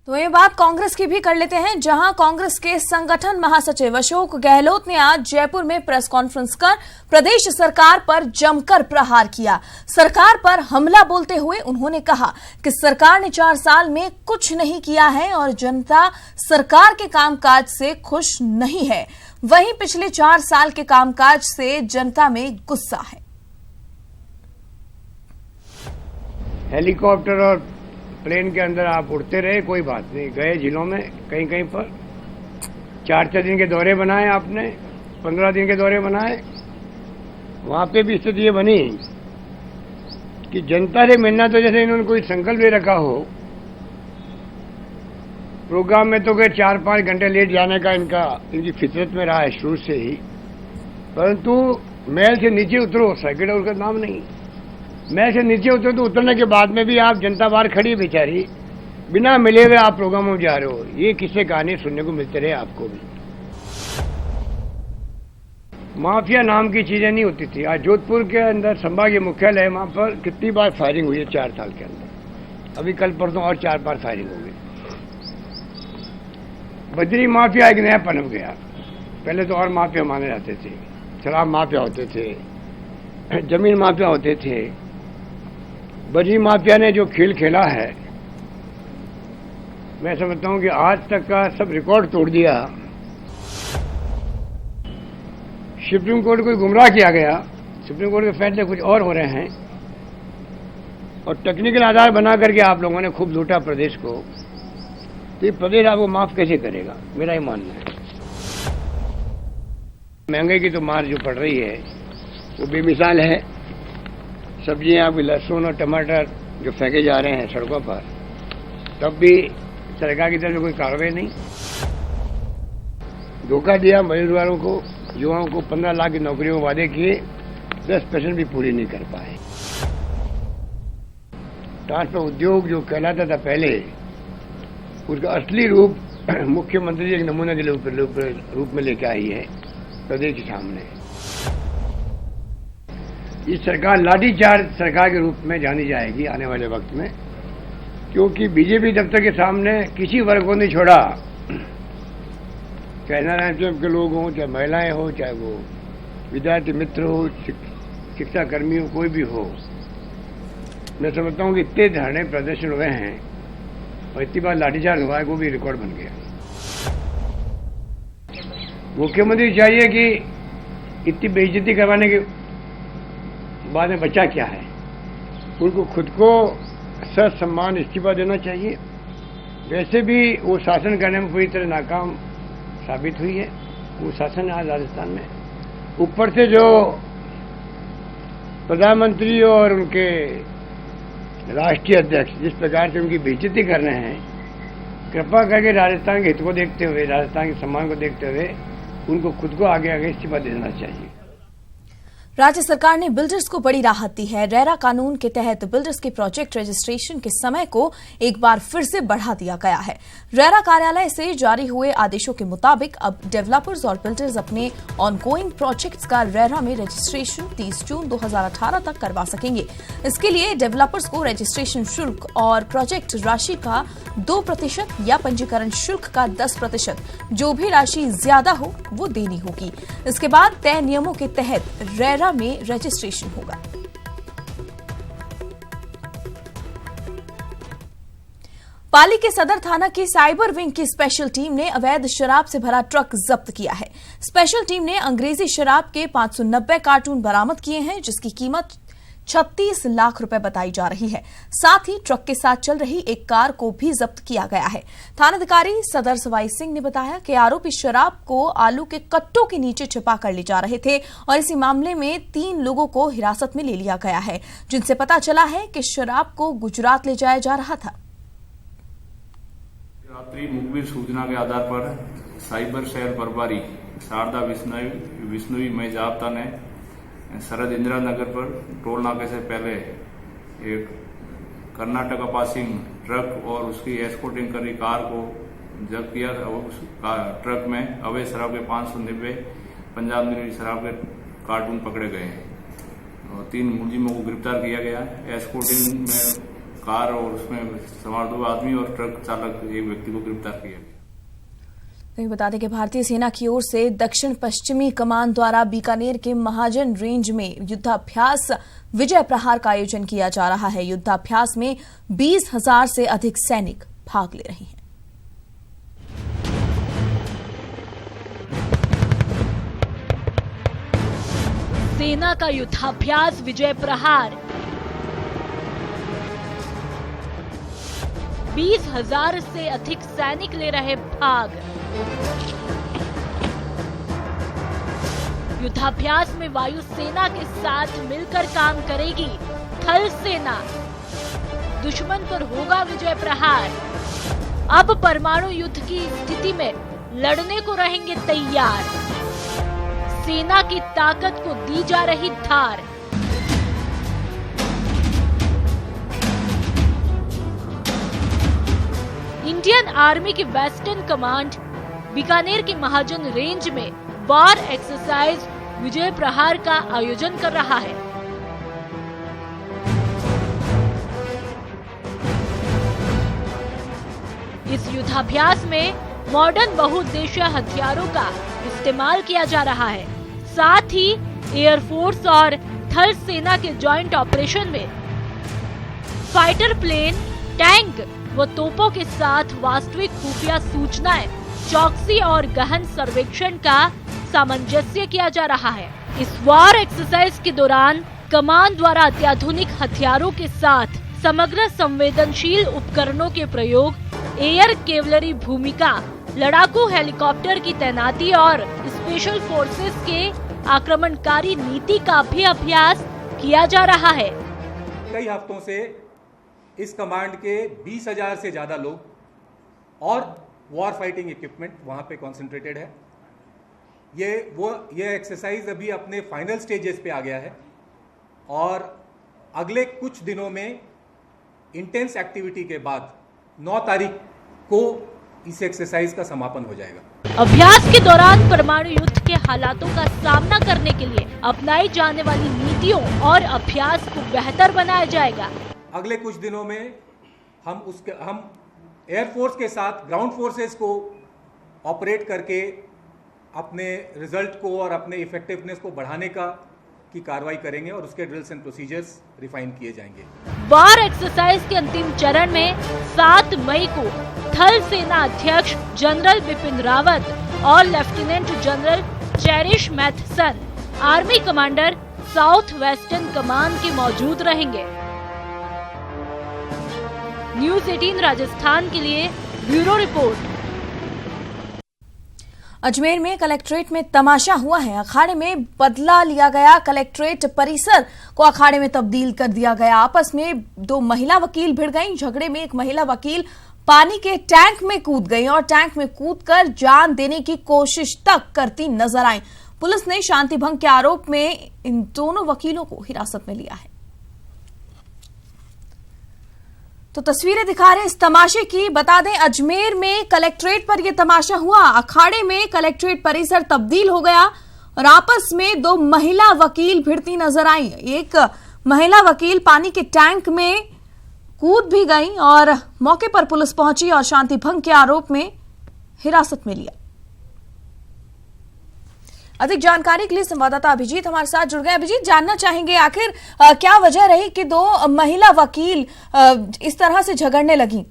तो ये बात कांग्रेस की भी कर लेते हैं, जहां कांग्रेस के संगठन महासचिव अशोक गहलोत ने आज जयपुर में प्रेस कॉन्फ्रेंस कर प्रदेश सरकार पर जमकर प्रहार किया। सरकार पर हमला बोलते हुए उन्होंने कहा कि सरकार ने 4 साल में कुछ नहीं किया है और जनता सरकार के कामकाज से खुश नहीं है। वहीं पिछले 4 साल के कामकाज से जनता में गुस्सा है। हेलीकॉप्टर और प्लेन के अंदर आप उड़ते रहे, कोई बात नहीं। गए जिलों में कहीं कहीं पर 4-4 दिन के दौरे बनाए आपने, 15 दिन के दौरे बनाए। वहां पे भी स्थिति ये बनी कि जनता से मिलना तो जैसे इन्होंने कोई संकल्प ले रखा हो। प्रोग्राम में तो 4-5 घंटे लेट जाने का इनकी फितरत में रहा है शुरू से ही। परंतु महल से नीचे उतरो, सर्किट उसका नाम नहीं, मैं से नीचे उतरे तो उतरने के बाद में भी आप जनता बाहर खड़ी बेचारी, बिना मिले हुए आप प्रोग्रामों में जा रहे हो। ये किस्से कहानी सुनने को मिलते रहे आपको भी। माफिया नाम की चीजें नहीं होती थी। आज जोधपुर के अंदर संभागीय मुख्यालय है, वहां पर कितनी बार फायरिंग हुई है 4 साल के अंदर। अभी कल परसों और 4 बार फायरिंग हो गई। बजरी माफिया एक नया पनप गया। पहले तो और माफिया माने जाते थे, शराब माफिया होते थे, जमीन माफिया होते थे। बजरी माफिया ने जो खेल खेला है, मैं समझता हूं कि आज तक का सब रिकॉर्ड तोड़ दिया। सुप्रीम कोर्ट को गुमराह किया गया। सुप्रीम कोर्ट के फैसले कुछ और हो रहे हैं और टेक्निकल आधार बना करके आप लोगों ने खूब लूटा प्रदेश को। तो ये प्रदेश आपको माफ कैसे करेगा, मेरा ही मानना है। महंगाई की तो मार जो पड़ रही है वो बेमिसाल है। सब्जियां आपकी लहसुन और टमाटर जो फेंके जा रहे हैं सड़कों पर, तब भी सरकार की तरफ से कोई कार्रवाई नहीं। धोखा दिया मजदूरों को, युवाओं को 15 लाख की नौकरियों के वादे किए, 10% भी पूरी नहीं कर पाए। ट्रांसपोर्ट उद्योग जो कहलाता था पहले, उसका असली रूप मुख्यमंत्री एक नमूने के रूप में लेके आई है प्रदेश के सामने। ये सरकार लाठीचार्ज सरकार के रूप में जानी जाएगी आने वाले वक्त में, क्योंकि बीजेपी दफ्तर के सामने किसी वर्ग को नहीं छोड़ा। चाहे नारायण के लोग हों, चाहे महिलाएं हो, चाहे वो विद्यार्थी मित्र हो, शिक्षा कर्मी हो, कोई भी हो। मैं समझता हूं कि इतने धरने प्रदर्शन हुए हैं और इतनी बार लाठीचार्ज हुआ है, वो भी रिकॉर्ड बन गया। मुख्यमंत्री चाहिए कि इतनी बेइज्जती करवाने के बाद में बचा क्या है, उनको खुद को सर सम्मान इस्तीफा देना चाहिए। वैसे भी वो शासन करने में पूरी तरह नाकाम साबित हुई है। वो शासन है आज राजस्थान में। ऊपर से जो प्रधानमंत्री और उनके राष्ट्रीय अध्यक्ष जिस प्रकार से उनकी बेइज्जती कर रहे हैं, कृपा करके राजस्थान के हित को देखते हुए, राजस्थान के सम्मान को देखते हुए उनको खुद को आगे आगे इस्तीफा देना चाहिए। राज्य सरकार ने बिल्डर्स को बड़ी राहत दी है। रेरा कानून के तहत बिल्डर्स के प्रोजेक्ट रजिस्ट्रेशन के समय को एक बार फिर से बढ़ा दिया गया है। रेरा कार्यालय से जारी हुए आदेशों के मुताबिक अब डेवलपर्स और बिल्डर्स अपने ऑनगोइंग प्रोजेक्ट्स का रेरा में रजिस्ट्रेशन 30 जून 2018 तक करवा सकेंगे। इसके लिए डेवलपर्स को रजिस्ट्रेशन शुल्क और प्रोजेक्ट राशि का 2% या पंजीकरण शुल्क का 10%, जो भी राशि ज्यादा हो वो देनी होगी। इसके बाद तय नियमों के तहत रेरा में रजिस्ट्रेशन होगा। पाली के सदर थाना की साइबर विंग की स्पेशल टीम ने अवैध शराब से भरा ट्रक जब्त किया है। स्पेशल टीम ने अंग्रेजी शराब के 590 कार्टून बरामद किए हैं, जिसकी कीमत 36 लाख रुपए बताई जा रही है। साथ ही ट्रक के साथ चल रही एक कार को भी जब्त किया गया है। थानाधिकारी सदर सवाई सिंह ने बताया कि आरोपी शराब को आलू के कट्टों के नीचे छिपा कर ले जा रहे थे और इसी मामले में 3 लोगों को हिरासत में ले लिया गया है, जिनसे पता चला है कि शराब को गुजरात ले जाया जा रहा था। रात्रि मुखबिर सूचना के आधार पर साइबर सेल प्रभारी शारदा विष्णवी मई जाब्ता ने सरहद इंदिरा नगर पर टोल नाके से पहले एक कर्नाटक पासिंग ट्रक और उसकी एस्कॉर्टिंग करी कार को जब्त किया। उस ट्रक में अवैध शराब के 590 पंजाब निर्मित शराब के कार्टून पकड़े गए और 3 मुलजिमों को गिरफ्तार किया गया। एस्कॉर्टिंग में कार और उसमें सवार 2 आदमी और ट्रक चालक एक व्यक्ति को गिरफ्तार किया गया। बता दें कि भारतीय सेना की ओर से दक्षिण पश्चिमी कमान द्वारा बीकानेर के महाजन रेंज में युद्धाभ्यास विजय प्रहार का आयोजन किया जा रहा है। युद्धाभ्यास में 20,000 से अधिक सैनिक भाग ले रहे हैं। सेना का युद्धाभ्यास विजय प्रहार 20,000 से अधिक सैनिक ले रहे भाग। युद्धाभ्यास में वायुसेना के साथ मिलकर काम करेगी थल सेना। दुश्मन पर होगा विजय प्रहार। अब परमाणु युद्ध की स्थिति में लड़ने को रहेंगे तैयार। सेना की ताकत को दी जा रही धार। इंडियन आर्मी की वेस्टर्न कमांड बीकानेर के महाजन रेंज में वार एक्सरसाइज विजय प्रहार का आयोजन कर रहा है। इस युद्धाभ्यास में मॉडर्न बहुउद्देशीय हथियारों का इस्तेमाल किया जा रहा है। साथ ही एयरफोर्स और थल सेना के जॉइंट ऑपरेशन में फाइटर प्लेन, टैंक व तोपों के साथ वास्तविक खुफिया सूचनाएं, चौकसी और गहन सर्वेक्षण का सामंजस्य किया जा रहा है। इस वार एक्सरसाइज के दौरान कमान द्वारा अत्याधुनिक हथियारों के साथ समग्र संवेदनशील उपकरणों के प्रयोग, एयर केवलरी भूमिका, लड़ाकू हेलीकॉप्टर की तैनाती और स्पेशल फोर्सेस के आक्रमणकारी नीति का भी अभ्यास किया जा रहा है। कई हफ्तों से इस कमांड के 20,000 से ज्यादा लोग और वॉर फाइटिंग इक्विपमेंट वहां पे कॉन्सेंट्रेटेड है। ये एक्सरसाइज अभी अपने फाइनल स्टेजेस पे आ गया है और अगले कुछ दिनों में इंटेंस एक्टिविटी के बाद 9 तारीख को इस एक्सरसाइज का समापन हो जाएगा। अभ्यास के दौरान परमाणु युद्ध के हालातों का सामना करने के लिए अपनाई जाने वाली नीतियों और अभ्यास को बेहतर बनाया जाएगा। अगले कुछ दिनों में हम एयरफोर्स के साथ ग्राउंड फोर्सेस को ऑपरेट करके अपने रिजल्ट को और अपने इफेक्टिवनेस को बढ़ाने की कार्रवाई करेंगे और उसके ड्रिल्स एंड प्रोसीजर्स रिफाइन किए जाएंगे। वार एक्सरसाइज के अंतिम चरण में 7 मई को थल सेना अध्यक्ष जनरल बिपिन रावत और lieutenant general Cherish Matheson, army commander south western कमान के मौजूद रहेंगे। न्यूज़ 18 राजस्थान के लिए ब्यूरो रिपोर्ट। अजमेर में कलेक्ट्रेट में तमाशा हुआ है। अखाड़े में बदला लिया गया। कलेक्ट्रेट परिसर को अखाड़े में तब्दील कर दिया गया। आपस में 2 महिला वकील भिड़ गईं। झगड़े में एक महिला वकील पानी के टैंक में कूद गई और टैंक में कूदकर जान देने की कोशिश तक करती नजर आई। पुलिस ने शांति भंग के आरोप में इन दोनों वकीलों को हिरासत में लिया है। तो तस्वीरें दिखा रहे इस तमाशे की। बता दें, अजमेर में कलेक्ट्रेट पर यह तमाशा हुआ। अखाड़े में कलेक्ट्रेट परिसर तब्दील हो गया और आपस में 2 महिला वकील भिड़ती नजर आई। एक महिला वकील पानी के टैंक में कूद भी गई और मौके पर पुलिस पहुंची और शांति भंग के आरोप में हिरासत में लिया। अधिक जानकारी के लिए संवाददाता अभिजीत हमारे साथ जुड़ गए। अभिजीत, जानना चाहेंगे आखिर क्या वजह रही कि 2 महिला वकील इस तरह से झगड़ने लगी?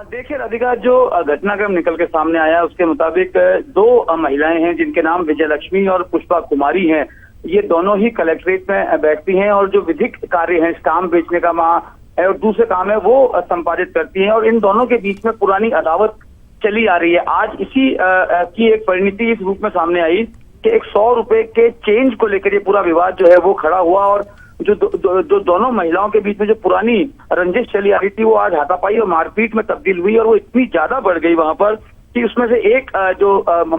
देखिए राधिका, जो घटनाक्रम निकल के सामने आया उसके मुताबिक 2 महिलाएं हैं जिनके नाम विजय लक्ष्मी और पुष्पा कुमारी हैं। ये दोनों ही कलेक्ट्रेट में बैठती हैं और जो विधिक कार्य है, स्टाम्प बेचने का और दूसरे काम है वो संपादित करती हैं और इन दोनों के बीच में पुरानी अदावत चली आ रही है। आज इसी की एक परिणति इस रूप में सामने आई कि एक 100 रुपए के चेंज को लेकर ये पूरा विवाद जो है वो खड़ा हुआ और जो दोनों महिलाओं के बीच में जो पुरानी रंजिश चली आ रही थी वो आज हाथापाई और मारपीट में तब्दील हुई और वो इतनी ज्यादा बढ़ गई वहां पर कि उसमें से एक जो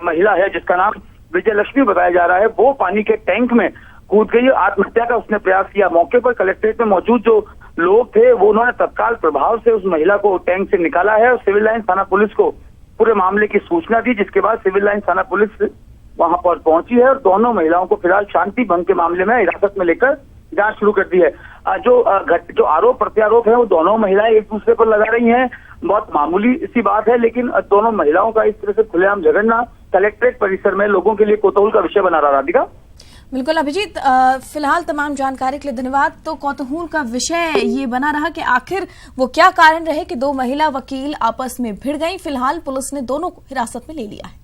महिला है जिसका नाम विजय लक्ष्मी बताया जा रहा है, वो पानी के टैंक में कूद गई। आत्महत्या का उसने प्रयास किया। मौके पर कलेक्ट्रेट में मौजूद जो लोग थे वो उन्होंने तत्काल प्रभाव से उस महिला को टैंक से निकाला है और सिविल लाइन थाना पुलिस को पूरे मामले की सूचना दी, जिसके बाद सिविल लाइन थाना पुलिस वहां पर पहुंची है और दोनों महिलाओं को फिलहाल शांति भंग के मामले में हिरासत में लेकर जांच शुरू कर दी है। जो आरोप प्रत्यारोप है वो दोनों महिलाएं एक दूसरे पर लगा रही हैं। बहुत मामूली सी बात है, लेकिन दोनों महिलाओं का इस तरह से खुलेआम झगड़ना कलेक्ट्रेट परिसर में लोगों के लिए कौतूहल का विषय बना रहा। राधिका, बिल्कुल अभिजीत, फिलहाल तमाम जानकारी के लिए धन्यवाद। तो कौतूहल का विषय ये बना रहा कि आखिर वो क्या कारण रहे कि दो महिला वकील आपस में भिड़ गईं। फिलहाल पुलिस ने दोनों को हिरासत में ले लिया है।